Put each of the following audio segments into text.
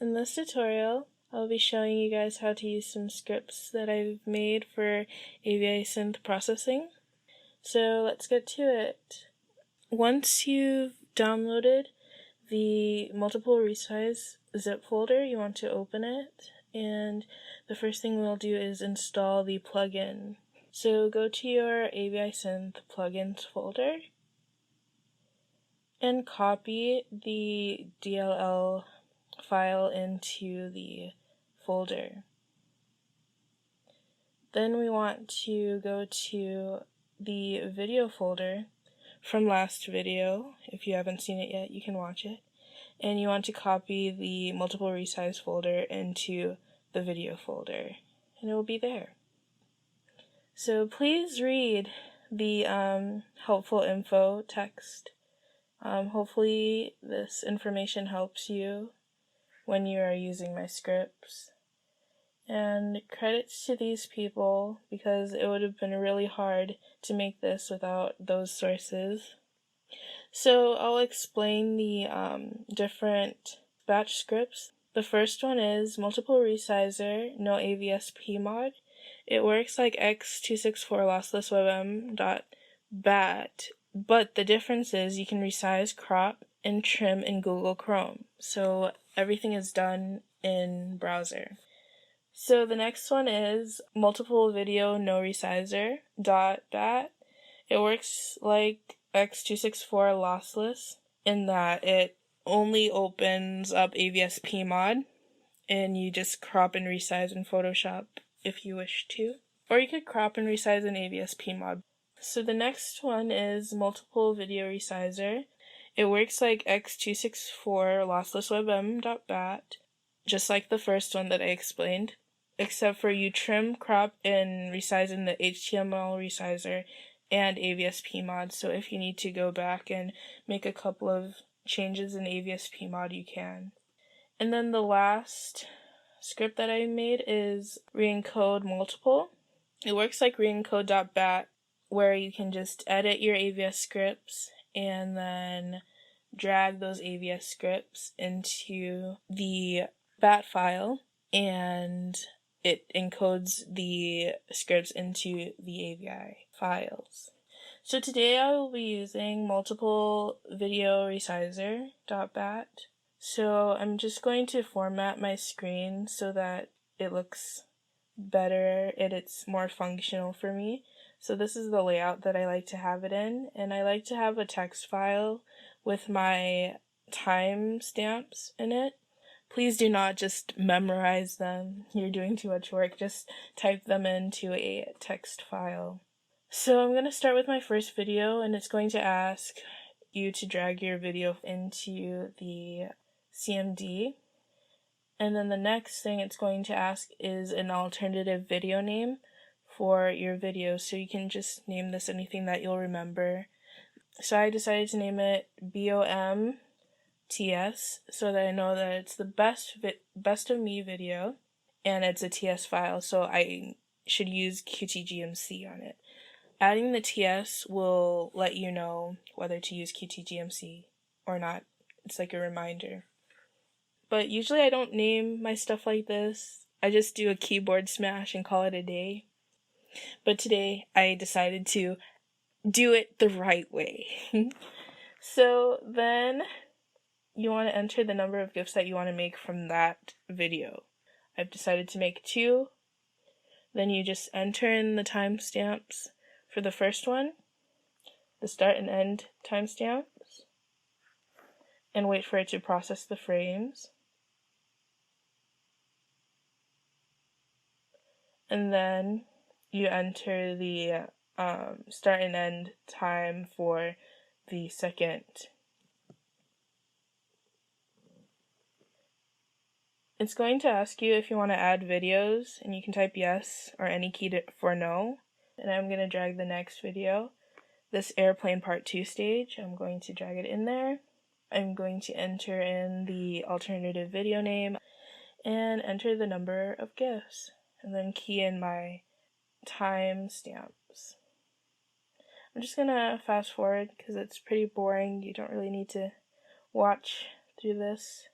In this tutorial, I'll be showing you guys how to use some scripts that I've made for Avisynth processing. So let's get to it. Once you've downloaded the multiple resize zip folder, you want to open it, and the first thing we'll do is install the plugin. So go to your Avisynth plugins folder and copy the DLL file into the folder. Then we want to go to the video folder from last video. If you haven't seen it yet, you can watch it. And you want to copy the multiple resize folder into the video folder, and it will be there. So please read the helpful info text. Hopefully this information helps you when you are using my scripts. And credits to these people, because it would have been really hard to make this without those sources. So I'll explain the different batch scripts. The first one is multiple resizer, no AVSP mod. It works like x264 lossless webm.bat, but the difference is you can resize, crop, and trim in Google Chrome. So everything is done in browser. So the next one is multiple video no resizer .bat. It works like x264 lossless in that it only opens up AVSP mod, and you just crop and resize in Photoshop if you wish to. Or you could crop and resize in AVSP mod. So the next one is multiple video resizer. It works like x264 lossless webm.bat, just like the first one that I explained, except for you trim, crop, and resize in the HTML resizer and AVSP mod. So if you need to go back and make a couple of changes in AVSP mod, you can. And then the last script that I made is reencode multiple. It works like reencode.bat, where you can just edit your AVS scripts and then drag those AVS scripts into the bat file, and it encodes the scripts into the AVI files. So today I will be using multiple video resizer.bat. So I'm just going to format my screen so that it looks better and it's more functional for me. So this is the layout that I like to have it in, and I like to have a text file with my timestamps in it. Please do not just memorize them. You're doing too much work. Just type them into a text file. So I'm going to start with my first video, and it's going to ask you to drag your video into the CMD. And then the next thing it's going to ask is an alternative video name for your video. So you can just name this anything that you'll remember. So I decided to name it BOMTS so that I know that it's the best of me video, and it's a TS file, so I should use QTGMC on it. Adding the TS will let you know whether to use QTGMC or not. It's like a reminder. But usually I don't name my stuff like this. I just do a keyboard smash and call it a day. But today I decided to do it the right way. So then you want to enter the number of GIFs that you want to make from that video. I've decided to make 2. Then you just enter in the timestamps for the first one, the start and end timestamps, and wait for it to process the frames. And then you enter the start and end time for the second. It's going to ask you if you want to add videos, and you can type yes or any key for no. And I'm going to drag the next video, this airplane part 2 stage. I'm going to drag it in there. I'm going to enter in the alternative video name and enter the number of GIFs, and then key in my timestamps. I'm just going to fast forward because it's pretty boring. You don't really need to watch through this.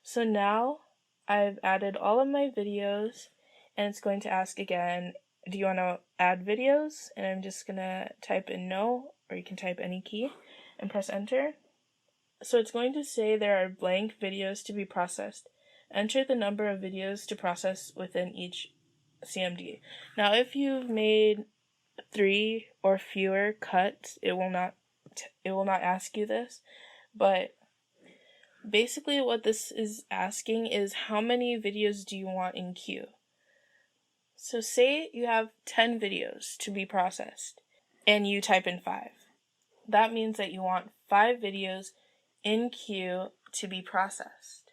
So now I've added all of my videos, and it's going to ask again, do you want to add videos? And I'm just going to type in no, or you can type any key and press enter. So it's going to say there are blank videos to be processed. Enter the number of videos to process within each CMD. Now, if you've made 3 or fewer cuts, it will not ask you this, but basically what this is asking is how many videos do you want in queue. So say you have 10 videos to be processed and you type in 5. That means that you want 5 videos in queue to be processed.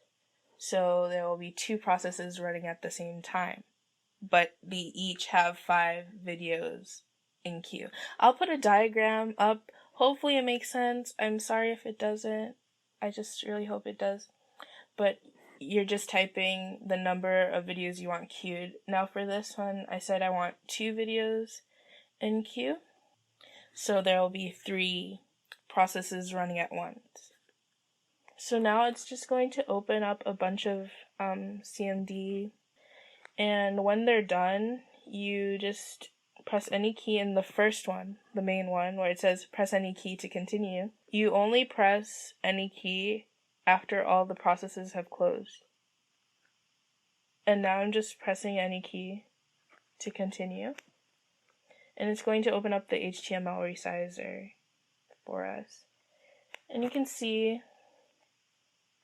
So there will be 2 processes running at the same time, but they each have 5 videos in queue. I'll put a diagram up. Hopefully it makes sense. I'm sorry if it doesn't. I just really hope it does. But you're just typing the number of videos you want queued. Now for this one, I said I want 2 videos in queue. So there will be 3 processes running at once. So now it's just going to open up a bunch of CMD, and when they're done, you just press any key in the first one, the main one, where it says press any key to continue. You only press any key after all the processes have closed. And now I'm just pressing any key to continue. And it's going to open up the HTML resizer for us. And you can see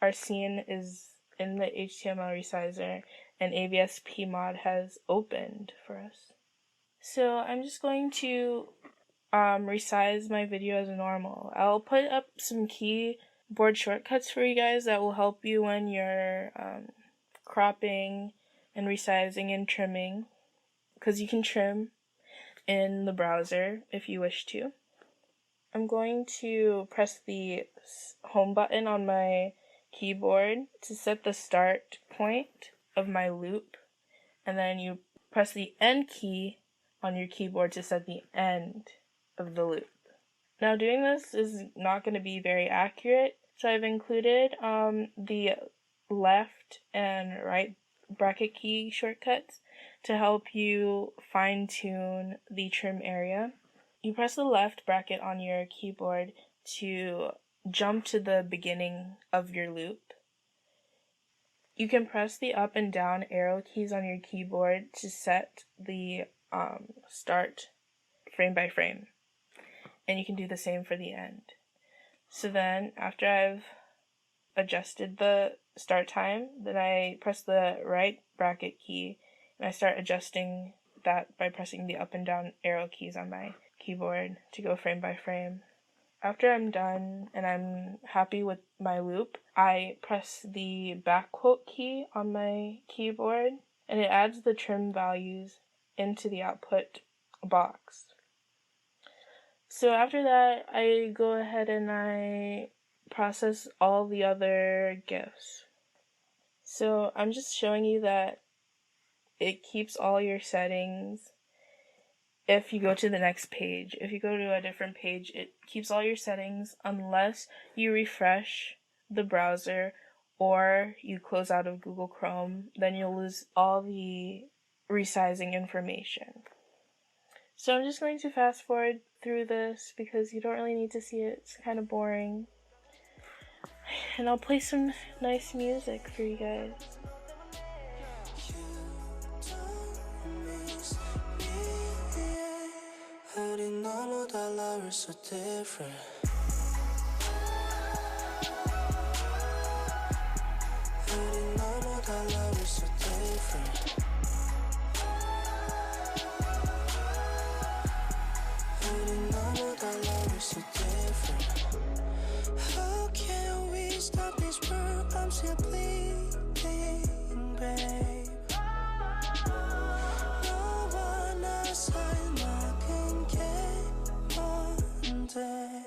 our scene is in the HTML resizer, and AVSP mod has opened for us. So I'm just going to resize my video as normal. I'll put up some keyboard shortcuts for you guys that will help you when you're cropping and resizing and trimming, because you can trim in the browser if you wish to. I'm going to press the home button on my keyboard to set the start point of my loop, and then you press the end key on your keyboard to set the end of the loop. Now doing this is not going to be very accurate, so I've included the left and right bracket key shortcuts to help you fine-tune the trim area. You press the left bracket on your keyboard to jump to the beginning of your loop. You can press the up and down arrow keys on your keyboard to set the start frame by frame. And you can do the same for the end. So then, after I've adjusted the start time, then I press the right bracket key and I start adjusting that by pressing the up and down arrow keys on my keyboard to go frame by frame. After I'm done and I'm happy with my loop, I press the back quote key on my keyboard and it adds the trim values into the output box. So after that, I go ahead and I process all the other GIFs. So I'm just showing you that it keeps all your settings. If you go to the next page, if you go to a different page, it keeps all your settings unless you refresh the browser or you close out of Google Chrome, then you'll lose all the resizing information. So I'm just going to fast forward through this because you don't really need to see it. It's kind of boring. And I'll play some nice music for you guys. How can we stop this world? I'm still bleeding, babe. No one outside can get on there.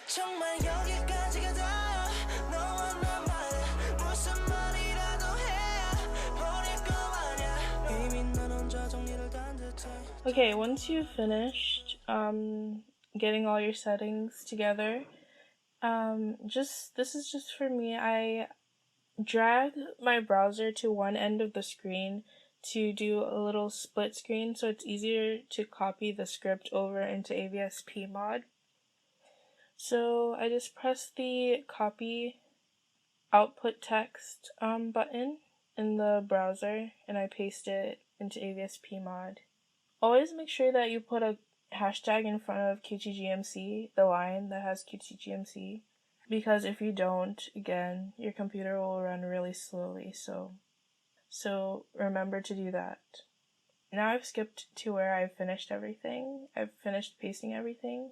정말 여기까지가 다야. 너와 나만의 무슨 말이라도 해야 버릴 거 아냐. 이미 난 혼자 정리를 단 듯해. Okay, once you've finished getting all your settings together, this is just for me. I drag my browser to one end of the screen to do a little split screen so it's easier to copy the script over into AVSP mod. So I just press the copy output text button in the browser and I paste it into AVSP mod. Always make sure that you put a hashtag in front of QTGMC, the line that has QTGMC, because if you don't, again, your computer will run really slowly, so remember to do that. Now I've skipped to where I've finished everything. I've finished pasting everything.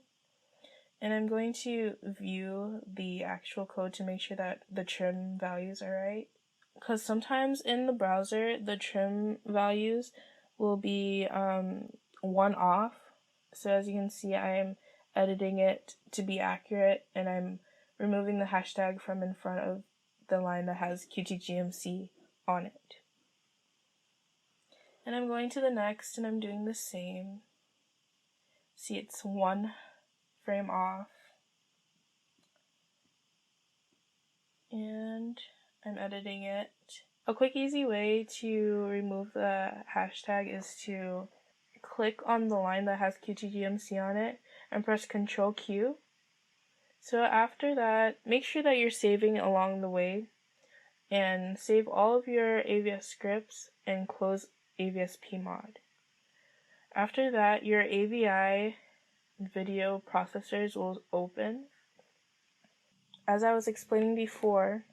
And I'm going to view the actual code to make sure that the trim values are right. Because sometimes in the browser, the trim values will be one off. So as you can see, I'm editing it to be accurate, and I'm removing the hashtag from in front of the line that has QTGMC on it. And I'm going to the next, and I'm doing the same. See, it's one frame off. And I'm editing it. A quick easy way to remove the hashtag is to click on the line that has QTGMC on it and press Ctrl Q. So after that, make sure that you're saving along the way and save all of your AVS scripts and close AVSP mod. After that, your AVI video processors will open. As I was explaining before,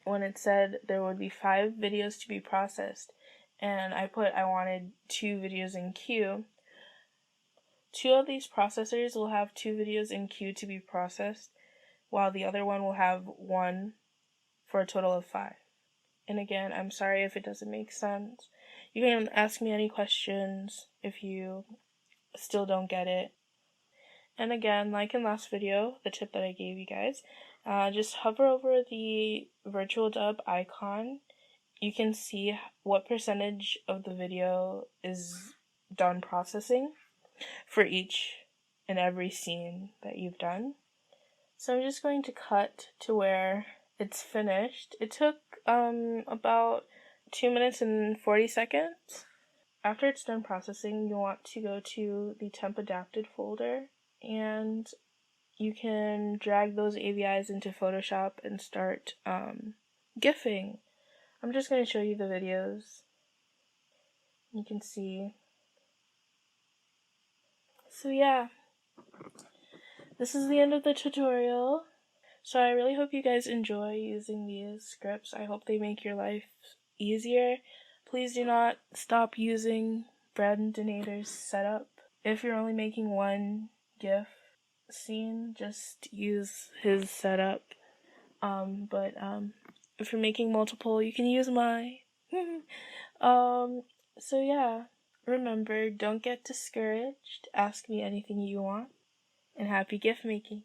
when it said there would be 5 videos to be processed, and I wanted 2 videos in queue, 2 of these processors will have 2 videos in queue to be processed, while the other one will have 1 for a total of 5. And again, I'm sorry if it doesn't make sense. You can ask me any questions if you still don't get it. And again, like in last video, the tip that I gave you guys, just hover over the virtual dub icon. You can see what percentage of the video is done processing for each and every scene that you've done. So I'm just going to cut to where it's finished. It took about 2 minutes and 40 seconds. After it's done processing, you want to go to the temp adapted folder, and you can drag those AVIs into Photoshop and start GIFing. I'm just going to show you the videos. You can see. So yeah, this is the end of the tutorial. So I really hope you guys enjoy using these scripts. I hope they make your life easier. Please do not stop using Brandinator's setup. If you're only making one GIF scene, just use his setup. But if you're making multiple, you can use mine. So yeah, remember, don't get discouraged. Ask me anything you want, and happy GIF making.